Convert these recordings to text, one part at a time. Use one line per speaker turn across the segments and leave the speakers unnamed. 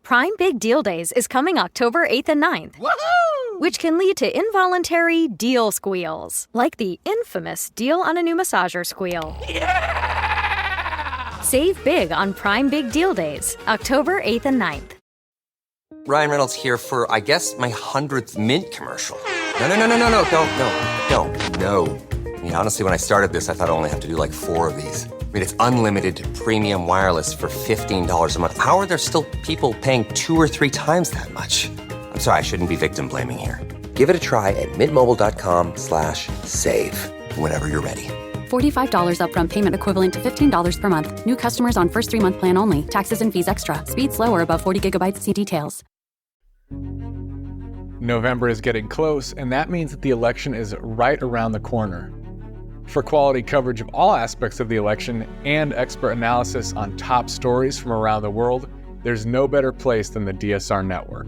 Prime Big Deal Days is coming October 8th and 9th. Woohoo! Which can lead to involuntary deal squeals, like the infamous deal on a new massager squeal. Yeah! Save big on Prime Big Deal Days, October 8th and 9th.
Ryan Reynolds here for, I guess, my 100th Mint commercial. No, don't. I mean, honestly, when I started this, I thought I only have to do like 4 of these. I mean, it's unlimited premium wireless for $15 a month. How are there still people paying 2 or 3 times that much? I'm sorry, I shouldn't be victim blaming here. Give it a try at mintmobile.com/save. Whenever you're ready.
$45 upfront payment equivalent to $15 per month. New customers on first 3-month plan only. Taxes and fees extra. Speed slower above 40 gigabytes. See details.
November is getting close, and that means that the election is right around the corner. For quality coverage of all aspects of the election and expert analysis on top stories from around the world, there's no better place than the DSR Network.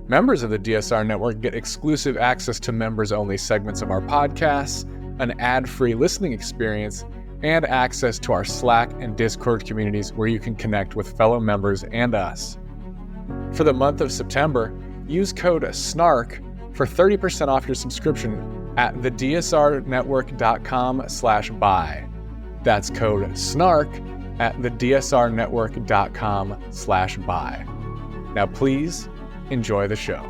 Members of the DSR Network get exclusive access to members-only segments of our podcasts, an ad-free listening experience, and access to our Slack and Discord communities where you can connect with fellow members and us. For the month of September, use code SNARK for 30% off your subscription at thedsrnetwork.com/buy. That's code SNARK at thedsrnetwork.com/buy. Now please enjoy the show.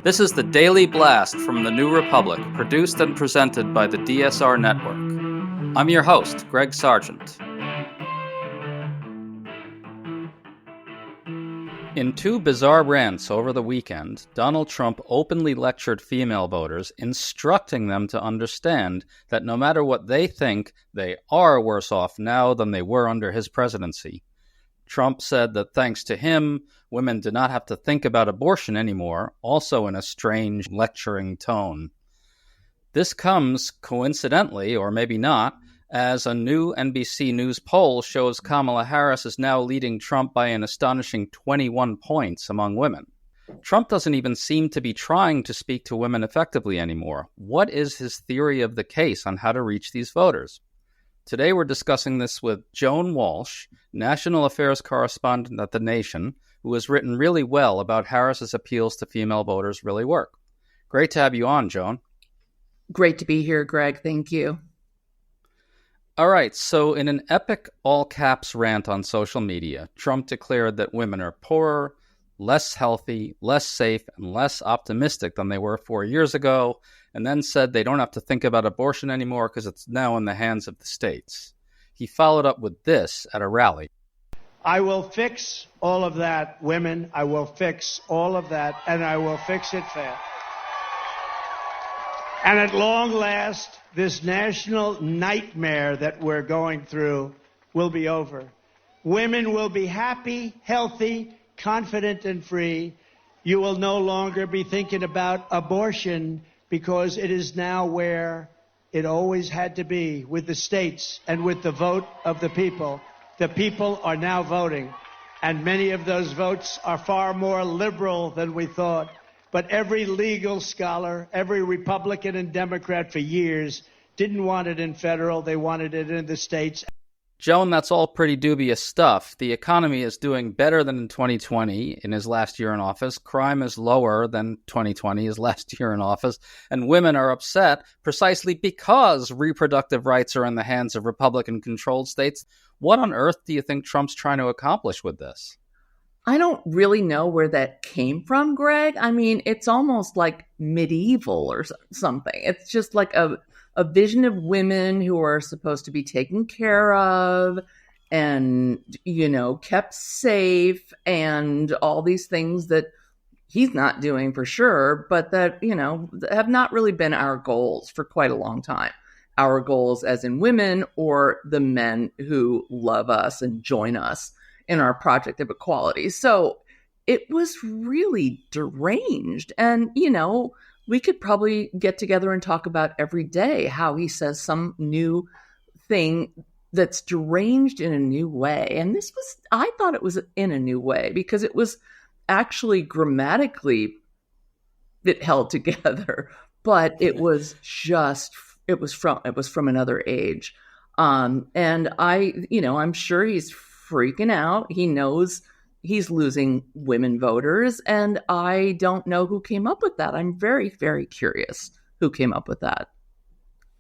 This is the Daily Blast from the New Republic, produced and presented by the DSR Network. I'm your host, Greg Sargent. In 2 bizarre rants over the weekend, Donald Trump openly lectured female voters, instructing them to understand that no matter what they think, they are worse off now than they were under his presidency. Trump said that thanks to him, women do not have to think about abortion anymore, also in a strange lecturing tone. This comes, coincidentally, or maybe not, as a new NBC News poll shows Kamala Harris is now leading Trump by an astonishing 21 points among women. Trump doesn't even seem to be trying to speak to women effectively anymore. What is his theory of the case on how to reach these voters? Today we're discussing this with Joan Walsh, National Affairs Correspondent at The Nation, who has written really well about Harris's appeals to female voters really work. Great to have you on, Joan.
Great to be here, Greg. Thank you.
All right, so in an epic all-caps rant on social media, Trump declared that women are poorer, less healthy, less safe, and less optimistic than they were 4 years ago, and then said they don't have to think about abortion anymore because it's now in the hands of the states. He followed up with this at a rally.
I will fix all of that, women. I will fix all of that, and I will fix it fast. And at long last, this national nightmare that we're going through will be over. Women will be happy, healthy, confident, and free. You will no longer be thinking about abortion because it is now where it always had to be, with the states and with the vote of the people. The people are now voting, and many of those votes are far more liberal than we thought. But every legal scholar, every Republican and Democrat for years didn't want it in federal. They wanted it in the states.
Joan, that's all pretty dubious stuff. The economy is doing better than in 2020 in his last year in office. Crime is lower than 2020, his last year in office. And women are upset precisely because reproductive rights are in the hands of Republican-controlled states. What on earth do you think Trump's trying to accomplish with this?
I don't really know where that came from, Greg. I mean, it's almost like medieval or something. It's just like a vision of women who are supposed to be taken care of and, kept safe and all these things that he's not doing for sure, but that, have not really been our goals for quite a long time. Our goals as in women or the men who love us and join us in our project of equality. So it was really deranged. And, we could probably get together and talk about every day how he says some new thing that's deranged in a new way. And I thought it was in a new way because it was actually grammatically it held together, but it was from another age. And I'm sure he's freaking out. He knows he's losing women voters, and I don't know who came up with that. I'm very, very curious who came up with that.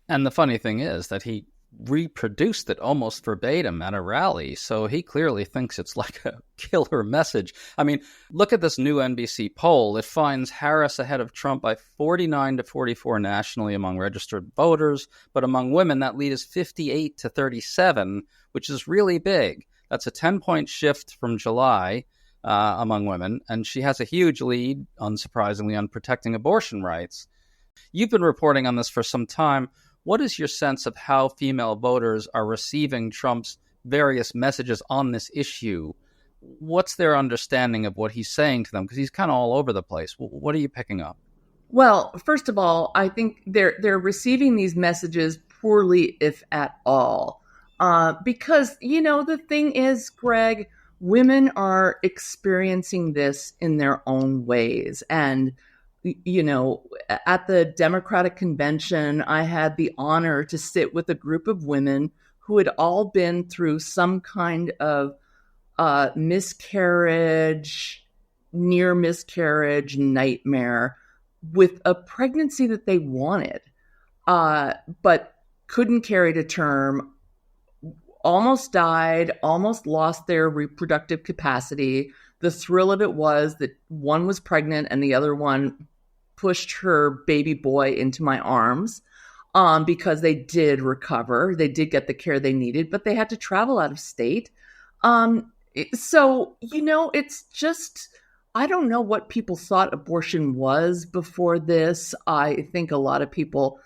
And the funny thing is that he reproduced it almost verbatim at a rally, so he clearly thinks it's like a killer message. I mean, look at this new NBC poll. It finds Harris ahead of Trump by 49 to 44 nationally among registered voters, but among women that lead is 58 to 37, which is really big. That's a 10-point shift from July among women, and she has a huge lead, unsurprisingly, on protecting abortion rights. You've been reporting on this for some time. What is your sense of how female voters are receiving Trump's various messages on this issue? What's their understanding of what he's saying to them? Because he's kind of all over the place. What are you picking up?
Well, first of all, I think they're receiving these messages poorly, if at all. Because, the thing is, Greg, women are experiencing this in their own ways. And at the Democratic convention, I had the honor to sit with a group of women who had all been through some kind of miscarriage, near miscarriage nightmare with a pregnancy that they wanted, but couldn't carry to term, almost died, almost lost their reproductive capacity. The thrill of it was that one was pregnant and the other one pushed her baby boy into my arms because they did recover. They did get the care they needed, but they had to travel out of state. So, it's just, I don't know what people thought abortion was before this. I think a lot of people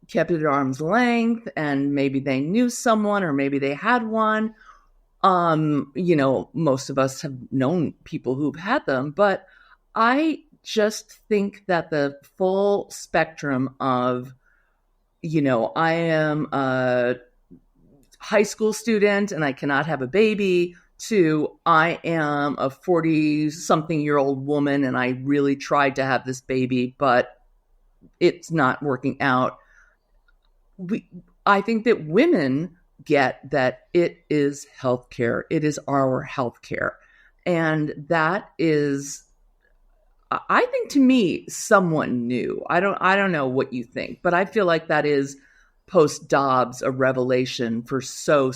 kept it at arm's length, and maybe they knew someone or maybe they had one. Most of us have known people who've had them, but I just think that the full spectrum of, I am a high school student and I cannot have a baby, to I am a 40-something-year-old woman and I really tried to have this baby, but it's not working out. I think that women get that it is healthcare. It is our healthcare. And that is, I think, to me, someone new. I don't know what you think, but I feel like that is post Dobbs a revelation for so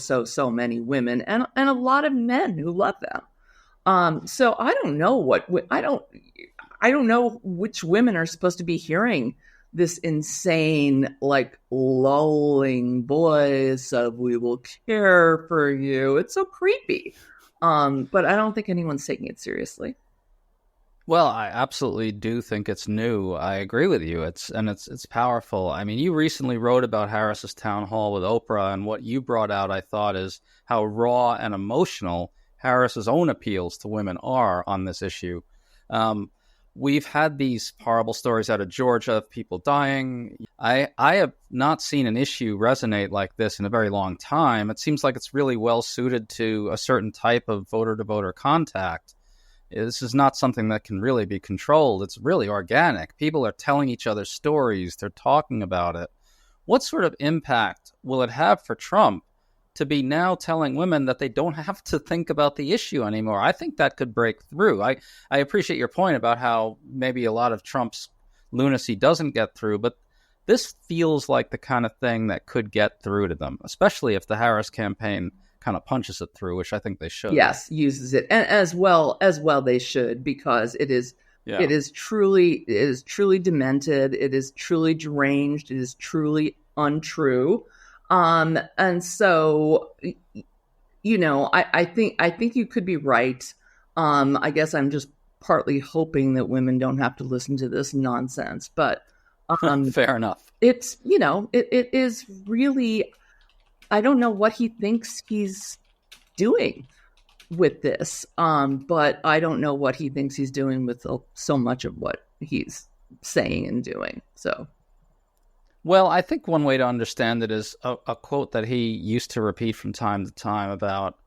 many women and a lot of men who love them. So I don't know I don't know which women are supposed to be hearing this insane, like, lulling voice of "we will care for you." It's so creepy. But I don't think anyone's taking it seriously.
Well, I absolutely do think it's new. I agree with you. It's powerful. I mean, you recently wrote about Harris's town hall with Oprah, and what you brought out, I thought, is how raw and emotional Harris's own appeals to women are on this issue. We've had these horrible stories out of Georgia of people dying. I have not seen an issue resonate like this in a very long time. It seems like it's really well suited to a certain type of voter-to-voter contact. This is not something that can really be controlled. It's really organic. People are telling each other stories. They're talking about it. What sort of impact will it have for Trump to be now telling women that they don't have to think about the issue anymore? I think that could break through. I appreciate your point about how maybe a lot of Trump's lunacy doesn't get through, but this feels like the kind of thing that could get through to them, especially if the Harris campaign kind of punches it through, which I think they should.
Yes, uses it, and as well they should, because it is truly demented, it is truly deranged, it is truly untrue. And so, I think you could be right. I guess I'm just partly hoping that women don't have to listen to this nonsense, but
fair enough.
It's, it is really, I don't know what he thinks he's doing with this, but I don't know what he thinks he's doing with so much of what he's saying and doing. So,
well, I think one way to understand it is a quote that he used to repeat from time to time about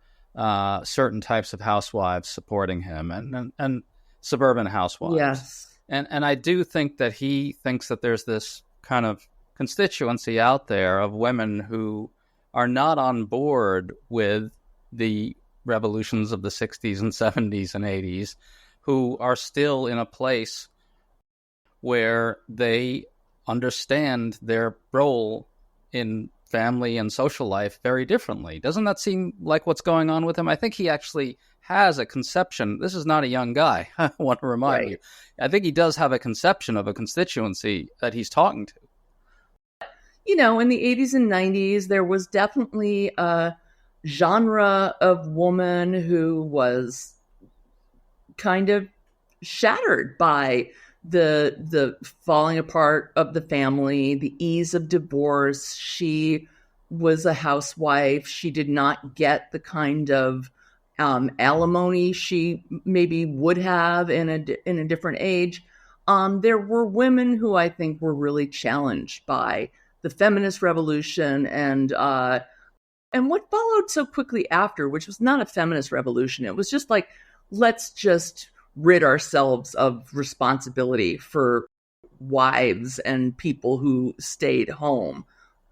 certain types of housewives supporting him, and suburban housewives.
Yes.
And I do think that he thinks that there's this kind of constituency out there of women who are not on board with the revolutions of the 60s and 70s and 80s, who are still in a place where they understand their role in family and social life very differently. Doesn't that seem like what's going on with him? I think he actually has a conception. This is not a young guy, I want to remind you. I think he does have a conception of a constituency that he's talking to.
You know, in the 80s and 90s, there was definitely a genre of woman who was kind of shattered by the falling apart of the family, the ease of divorce. She was a housewife. She did not get the kind of alimony she maybe would have in a different age. There were women who I think were really challenged by the feminist revolution and what followed so quickly after, which was not a feminist revolution. It was just like, let's just rid ourselves of responsibility for wives and people who stayed home.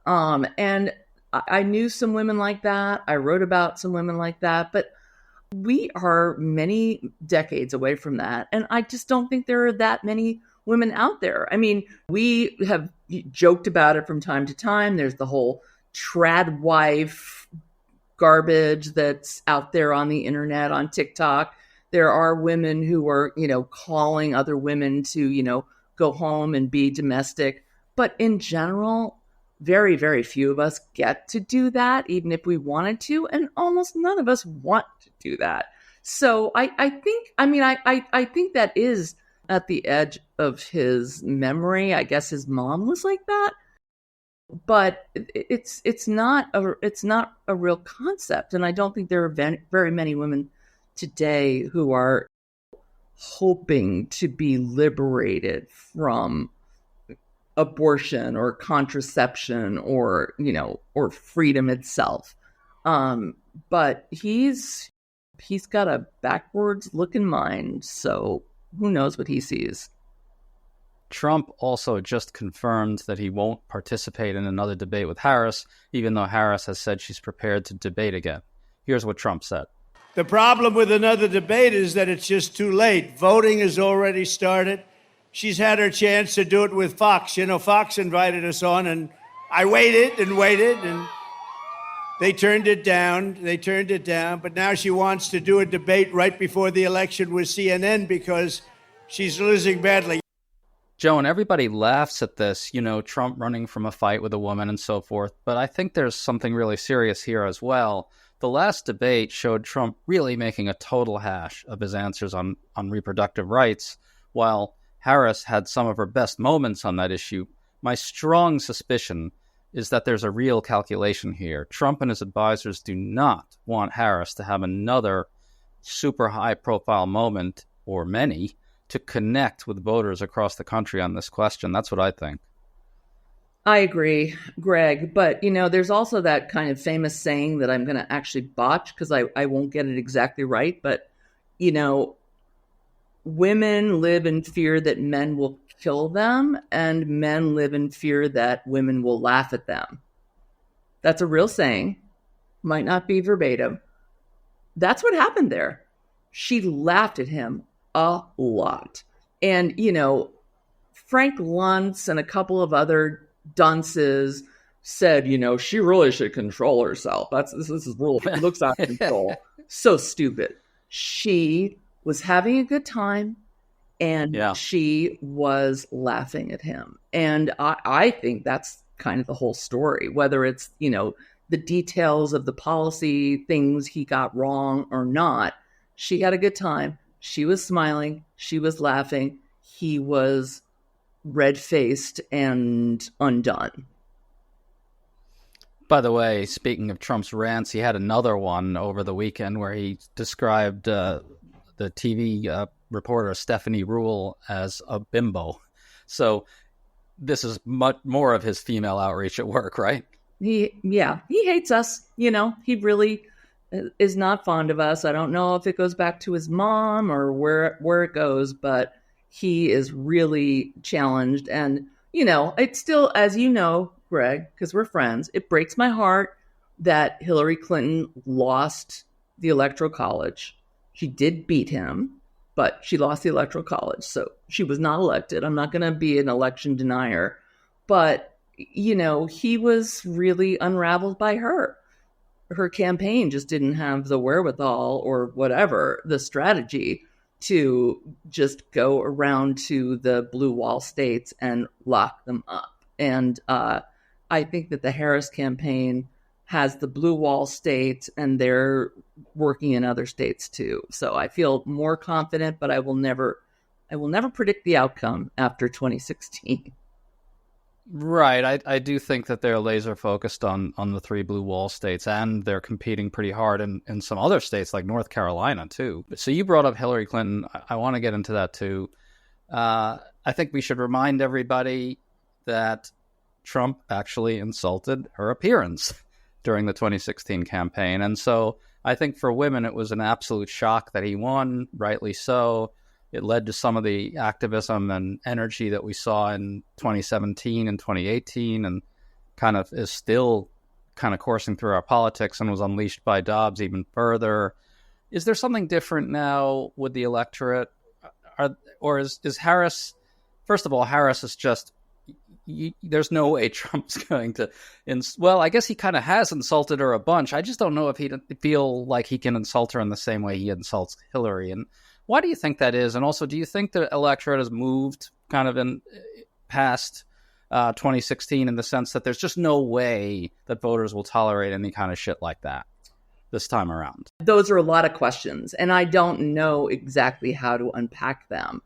And I knew some women like that. I wrote about some women like that, but we are many decades away from that. And I just don't think there are that many women out there. I mean, we have joked about it from time to time. There's the whole trad wife garbage that's out there on the internet, on TikTok. There are women who are, calling other women to, go home and be domestic. But in general, very, very few of us get to do that, even if we wanted to. And almost none of us want to do that. So I think that is at the edge of his memory. I guess his mom was like that. But it's not a real concept. And I don't think there are very many women today who are hoping to be liberated from abortion or contraception or freedom itself. But he's got a backwards looking mind, so who knows what he sees.
Trump also just confirmed that he won't participate in another debate with Harris, even though Harris has said she's prepared to debate again. Here's what Trump said.
The problem with another debate is that it's just too late. Voting has already started. She's had her chance to do it with Fox. Fox invited us on, and I waited, and they turned it down. But now she wants to do a debate right before the election with CNN because she's losing badly.
Joe, and everybody laughs at this, Trump running from a fight with a woman and so forth. But I think there's something really serious here as well. The last debate showed Trump really making a total hash of his answers on reproductive rights, while Harris had some of her best moments on that issue. My strong suspicion is that there's a real calculation here. Trump and his advisors do not want Harris to have another super high-profile moment, or many, to connect with voters across the country on this question. That's what I think.
I agree, Greg. But, there's also that kind of famous saying that I'm going to actually botch because I won't get it exactly right. But, women live in fear that men will kill them, and men live in fear that women will laugh at them. That's a real saying. Might not be verbatim. That's what happened there. She laughed at him a lot. And, Frank Luntz and a couple of other dunces said, she really should control herself. This is really looks out of control. So stupid. She was having a good time, and she was laughing at him. And I think that's kind of the whole story, whether it's, the details of the policy, things he got wrong or not. She had a good time. She was smiling. She was laughing. He was red-faced and undone.
By the way, speaking of Trump's rants, he had another one over the weekend where he described the TV reporter Stephanie Ruhle as a bimbo. So this is much more of his female outreach at work, right?
He hates us. He really is not fond of us. I don't know if it goes back to his mom or where it goes, but he is really challenged. And, it's still, as you know, Greg, because we're friends, it breaks my heart that Hillary Clinton lost the Electoral College. She did beat him, but she lost the Electoral College. So she was not elected. I'm not going to be an election denier. But, he was really unraveled by her. Her campaign just didn't have the wherewithal or whatever, the strategy to just go around to the blue wall states and lock them up. And I think that the Harris campaign has the blue wall states, and they're working in other states too. So I feel more confident, but I will never predict the outcome after 2016.
Right. I do think that they're laser focused on the 3 blue wall states, and they're competing pretty hard in some other states like North Carolina too. So you brought up Hillary Clinton. I want to get into that too. I think we should remind everybody that Trump actually insulted her appearance during the 2016 campaign. And so I think for women, it was an absolute shock that he won, rightly so. It led to some of the activism and energy that we saw in 2017 and 2018, and kind of is still kind of coursing through our politics, and was unleashed by Dobbs even further. Is there something different now with the electorate? Or is Harris, first of all, Harris is just, there's no way Trump's going to, well, I guess he kind of has insulted her a bunch. I just don't know if he'd feel like he can insult her in the same way he insults Hillary. And why do you think that is? And also, do you think the electorate has moved kind of in past 2016 in the sense that there's just no way that voters will tolerate any kind of shit like that this time around?
Those are a lot of questions, and I don't know exactly how to unpack them.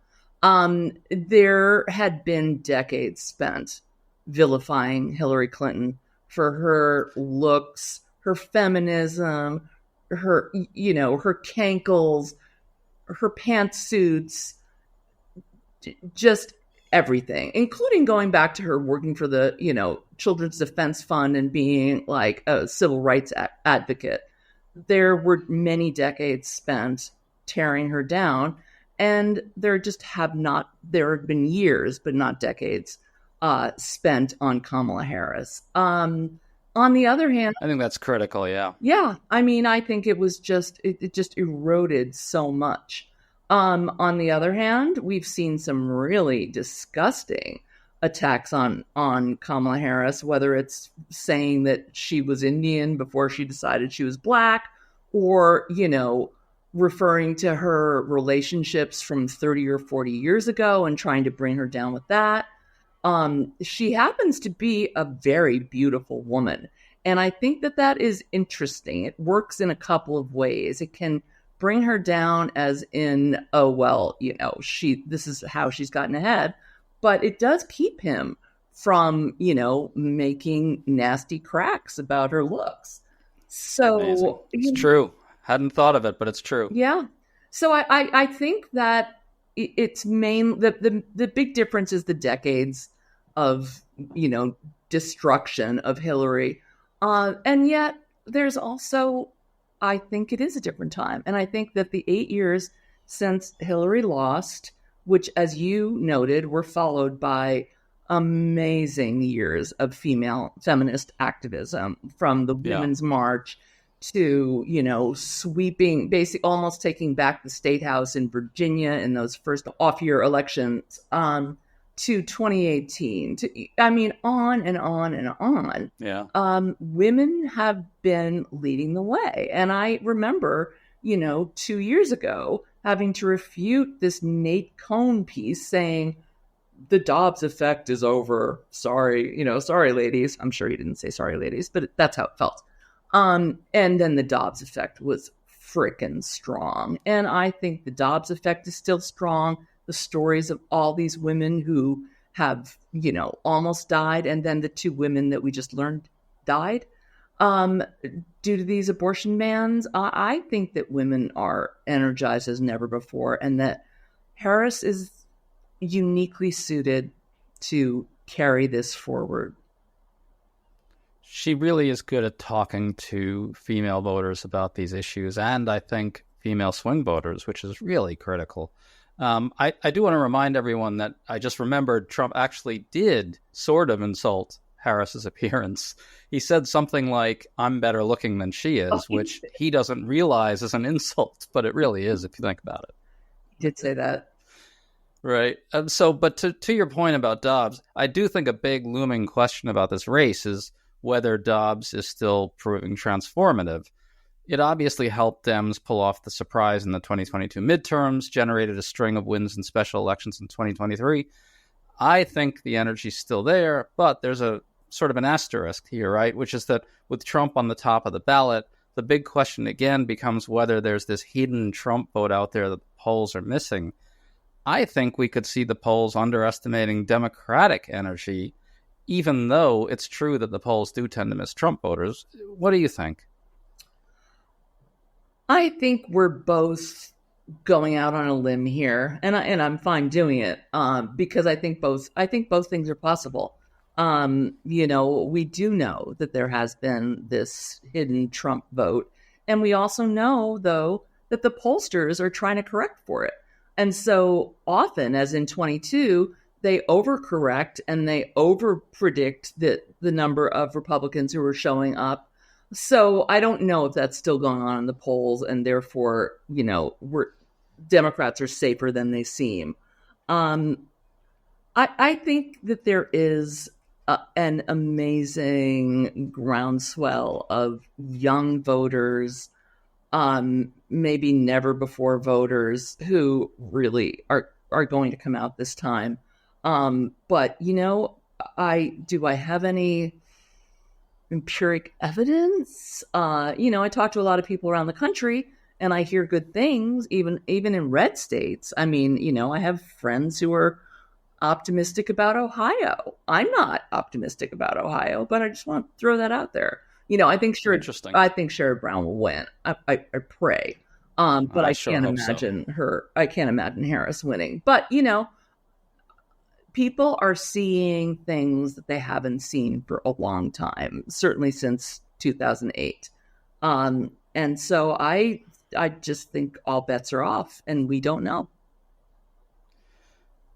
There had been decades spent vilifying Hillary Clinton for her looks, her feminism, her cankles, her pantsuits, just everything, including going back to her working for the, Children's Defense Fund and being like a civil rights advocate. There were many decades spent tearing her down, and there have been years, but not decades, spent on Kamala Harris. On the other hand,
I think that's critical. Yeah.
Yeah. I mean, I think it was it just eroded so much. On the other hand, we've seen some really disgusting attacks on Kamala Harris, whether it's saying that she was Indian before she decided she was black, or, referring to her relationships from 30 or 40 years ago and trying to bring her down with that. She happens to be a very beautiful woman. And I think that is interesting. It works in a couple of ways. It can bring her down as in, oh, well, this is how she's gotten ahead. But it does keep him from, making nasty cracks about her looks. So
amazing. It's true. Hadn't thought of it, but it's true.
Yeah. So I think that it's the big difference is the decades of, destruction of Hillary. And yet there's also, I think it is a different time. And I think that the 8 years since Hillary lost, which, as you noted, were followed by amazing years of feminist activism, from the Women's March to, sweeping, basically almost taking back the state house in Virginia in those first off-year elections, to 2018, on and on and on.
Yeah.
Women have been leading the way. And I remember, 2 years ago, having to refute this Nate Cohn piece saying, the Dobbs effect is over. Sorry, sorry, ladies. I'm sure he didn't say sorry, ladies, but that's how it felt. And then the Dobbs effect was frickin' strong. And I think the Dobbs effect is still strong. The stories of all these women who have, almost died, and then the 2 women that we just learned died due to these abortion bans. I think that women are energized as never before, and that Harris is uniquely suited to carry this forward.
She really is good at talking to female voters about these issues, and I think female swing voters, which is really critical. I do want to remind everyone that I just remembered Trump actually did sort of insult Harris's appearance. He said something like, "I'm better looking than she is," which he doesn't realize is an insult, but it really is if you think about it.
He did say that.
Right. But to your point about Dobbs, I do think a big looming question about this race is whether Dobbs is still proving transformative. It obviously helped Dems pull off the surprise in the 2022 midterms, generated a string of wins in special elections in 2023. I think the energy's still there, but there's a sort of an asterisk here, right? Which is that with Trump on the top of the ballot, the big question again becomes whether there's this hidden Trump vote out there that the polls are missing. I think we could see the polls underestimating Democratic energy, even though it's true that the polls do tend to miss Trump voters. What do you think?
I think we're both going out on a limb here, and I'm fine doing it because I think both things are possible. We do know that there has been this hidden Trump vote, and we also know, though, that the pollsters are trying to correct for it. And so often, as in 22, they overcorrect and they overpredict the number of Republicans who are showing up. So I don't know if that's still going on in the polls, and therefore, Democrats are safer than they seem. I think that there is an amazing groundswell of young voters, maybe never before voters who really are going to come out this time. But I have any empiric evidence? I talk to a lot of people around the country and I hear good things, even in red states. I mean, I have friends who are optimistic about Ohio. I'm not optimistic about Ohio, but I just want to throw that out there. I think Sherrod Brown will win. I pray. But I can't imagine I can't imagine Harris winning. But, people are seeing things that they haven't seen for a long time, certainly since 2008. And so I just think all bets are off and we don't know.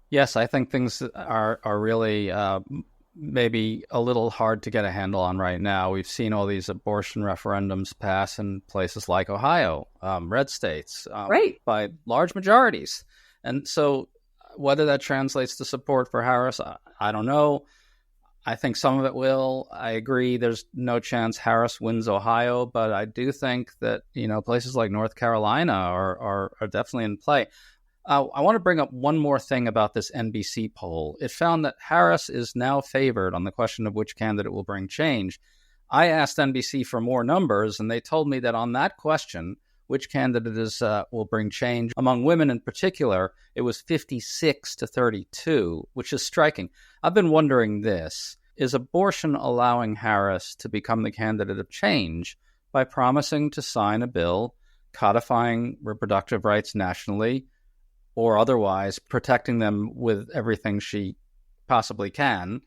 Yes, I think things are really maybe a little hard to get a handle on right now. We've seen all these abortion referendums pass in places like Ohio, red states,
right,
by large majorities. And so whether that translates to support for Harris, I don't know. I think some of it will. I agree there's no chance Harris wins Ohio, but I do think that, places like North Carolina are definitely in play. I want to bring up one more thing about this NBC poll. It found that Harris is now favored on the question of which candidate will bring change. I asked NBC for more numbers, and they told me that on that question, which candidate will bring change, among women in particular, it was 56 to 32, which is striking. I've been wondering this. Is abortion allowing Harris to become the candidate of change by promising to sign a bill codifying reproductive rights nationally, or otherwise protecting them with everything she possibly can,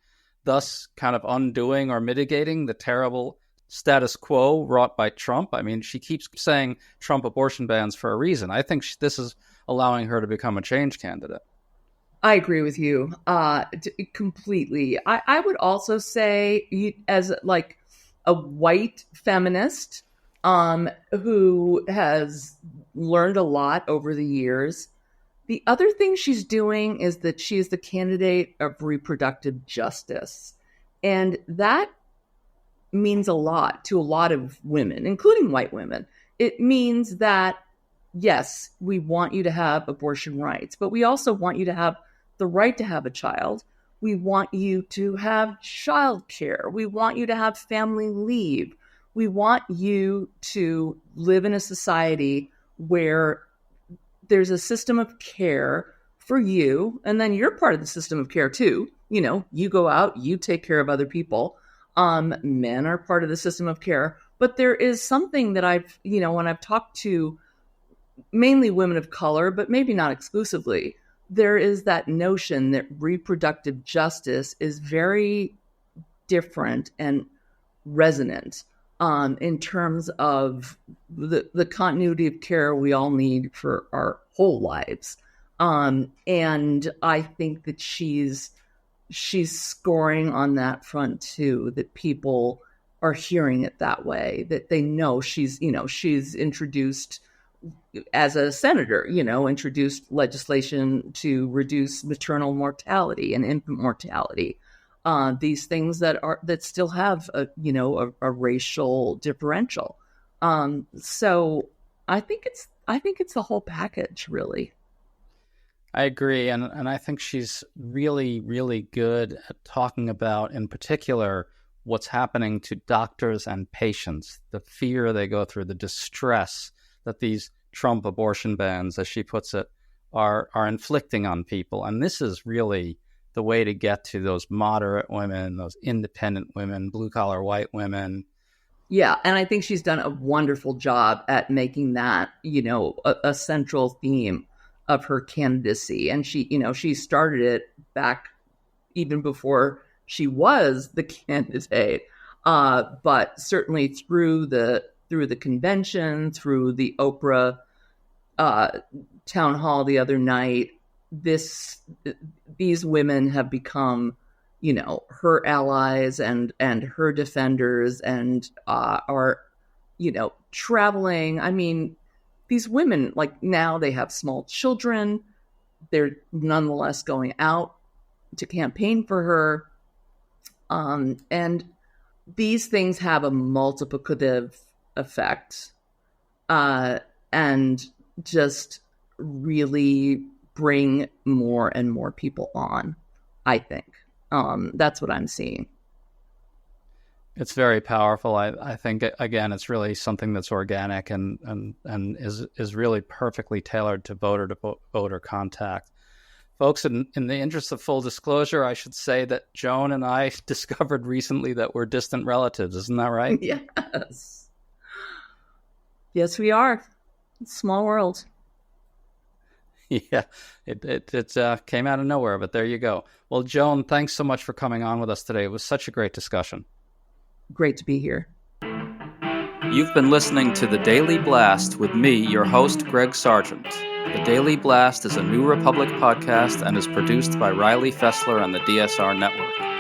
thus kind of undoing or mitigating the terrible status quo wrought by Trump? I mean, she keeps saying Trump abortion bans for a reason. I think this is allowing her to become a change candidate.
I agree with you completely. I would also say, as like a white feminist who has learned a lot over the years, the other thing she's doing is that she is the candidate of reproductive justice. And that means a lot to a lot of women, including white women. It means that, yes, we want you to have abortion rights, but we also want you to have the right to have a child. We want you to have childcare. We want you to have family leave. We want you to live in a society where there's a system of care for you, and then you're part of the system of care too. You go out, you take care of other people. Men are part of the system of care, but there is something that when I've talked to mainly women of color, but maybe not exclusively, there is that notion that reproductive justice is very different and resonant in terms of the continuity of care we all need for our whole lives. And I think that she's scoring on that front too, that people are hearing it that way, that they know she's introduced as a senator, introduced legislation to reduce maternal mortality and infant mortality. These things that still have a racial differential. So I think it's the whole package, really.
I agree, and I think she's really, really good at talking about, in particular, what's happening to doctors and patients, the fear they go through, the distress that these Trump abortion bans, as she puts it, are inflicting on people. And this is really the way to get to those moderate women, those independent women, blue-collar white women.
Yeah, and I think she's done a wonderful job at making that, a central theme of her candidacy. And she started it back even before she was the candidate. But certainly through the convention, through the Oprah town hall the other night, these women have become, her allies and her defenders, and are, traveling. I mean, these women, like, now they have small children. They're nonetheless going out to campaign for her. And these things have a multiplicative effect, and just really bring more and more people on, I think. That's what I'm seeing.
It's very powerful. I think, again, it's really something that's organic and is really perfectly tailored to voter contact. Folks, in the interest of full disclosure, I should say that Joan and I discovered recently that we're distant relatives. Isn't that right?
Yes. Yes, we are. It's a small world.
Yeah, it came out of nowhere, but there you go. Well, Joan, thanks so much for coming on with us today. It was such a great discussion.
Great to be here.
You've been listening to The Daily Blast with me, your host, Greg Sargent. The Daily Blast is a New Republic podcast and is produced by Riley Fessler and the DSR Network.